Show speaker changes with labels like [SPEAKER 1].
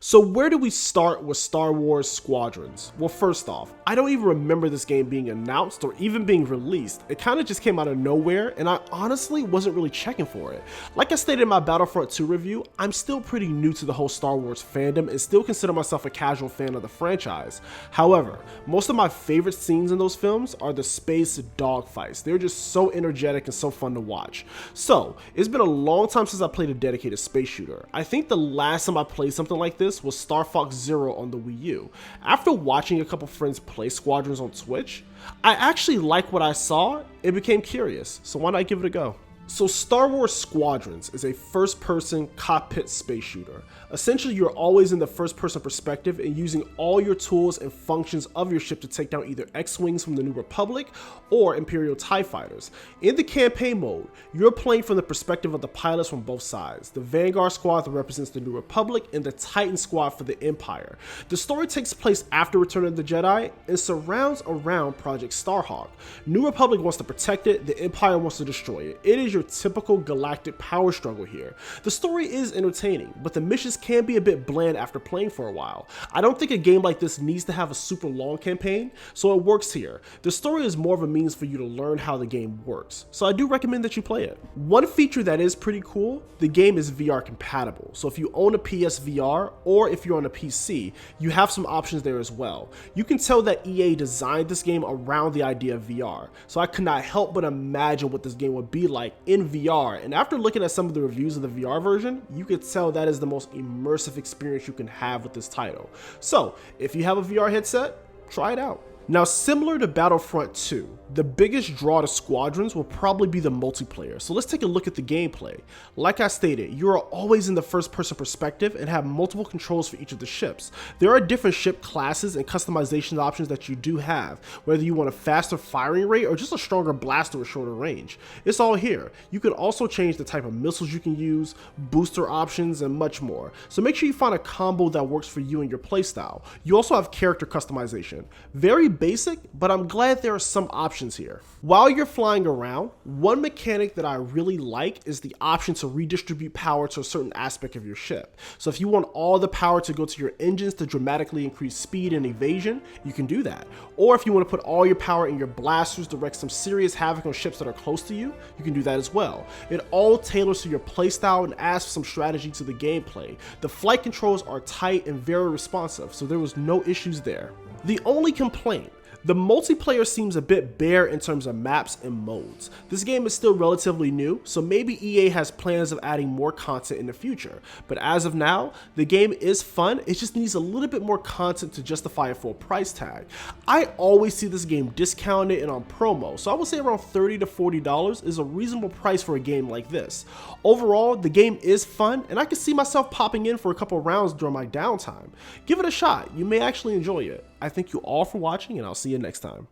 [SPEAKER 1] So where do we start with Star Wars Squadrons? Well, first off, I don't even remember this game being announced or even being released. It kind of just came out of nowhere, and I honestly wasn't really checking for it. Like I stated in my Battlefront 2 review, I'm still pretty new to the whole Star Wars fandom and still consider myself a casual fan of the franchise. However, most of my favorite scenes in those films are the space dogfights. They're just so energetic and so fun to watch. So, it's been a long time since I played a dedicated space shooter. I think the last time I played something like this was Star Fox Zero on the Wii U. After watching a couple friends play Squadrons on Twitch, I actually liked what I saw and became curious, so why not give it a go? So Star Wars Squadrons is a first-person cockpit space shooter. Essentially, you're always in the first-person perspective and using all your tools and functions of your ship to take down either X-Wings from the New Republic or Imperial TIE Fighters. In the campaign mode, you're playing from the perspective of the pilots from both sides, the Vanguard Squad that represents the New Republic and the Titan Squad for the Empire. The story takes place after Return of the Jedi and surrounds around Project Starhawk. New Republic wants to protect it, the Empire wants to destroy it. It is your typical galactic power struggle here. The story is entertaining, but the missions can be a bit bland after playing for a while. I don't think a game like this needs to have a super long campaign, so it works here. The story is more of a means for you to learn how the game works, so I do recommend that you play it. One feature that is pretty cool, the game is VR compatible, so if you own a PSVR or if you're on a PC, you have some options there as well. You can tell that EA designed this game around the idea of VR, so I could not help but imagine what this game would be like in VR, and after looking at some of the reviews of the VR version, you could tell that is the most immersive experience you can have with this title. So if you have a VR headset, try it out. Now, similar to Battlefront 2, the biggest draw to Squadrons will probably be the multiplayer, so let's take a look at the gameplay. Like I stated, you are always in the first-person perspective and have multiple controls for each of the ships. There are different ship classes and customization options that you do have, whether you want a faster firing rate or just a stronger blast or a shorter range. It's all here. You can also change the type of missiles you can use, booster options, and much more. So make sure you find a combo that works for you and your playstyle. You also have character customization. Very basic, but I'm glad there are some options here. While you're flying around, one mechanic that I really like is the option to redistribute power to a certain aspect of your ship. So if you want all the power to go to your engines to dramatically increase speed and evasion, you can do that. Or if you want to put all your power in your blasters to wreak some serious havoc on ships that are close to you, you can do that as well. It all tailors to your playstyle and adds some strategy to the gameplay. The flight controls are tight and very responsive, so there was no issues there. The only complaint, the multiplayer seems a bit bare in terms of maps and modes. This game is still relatively new, so maybe EA has plans of adding more content in the future. But as of now, the game is fun, it just needs a little bit more content to justify a full price tag. I always see this game discounted and on promo, so I would say around $30 to $40 is a reasonable price for a game like this. Overall, the game is fun, and I can see myself popping in for a couple rounds during my downtime. Give it a shot, you may actually enjoy it. I thank you all for watching, and I'll see you next time.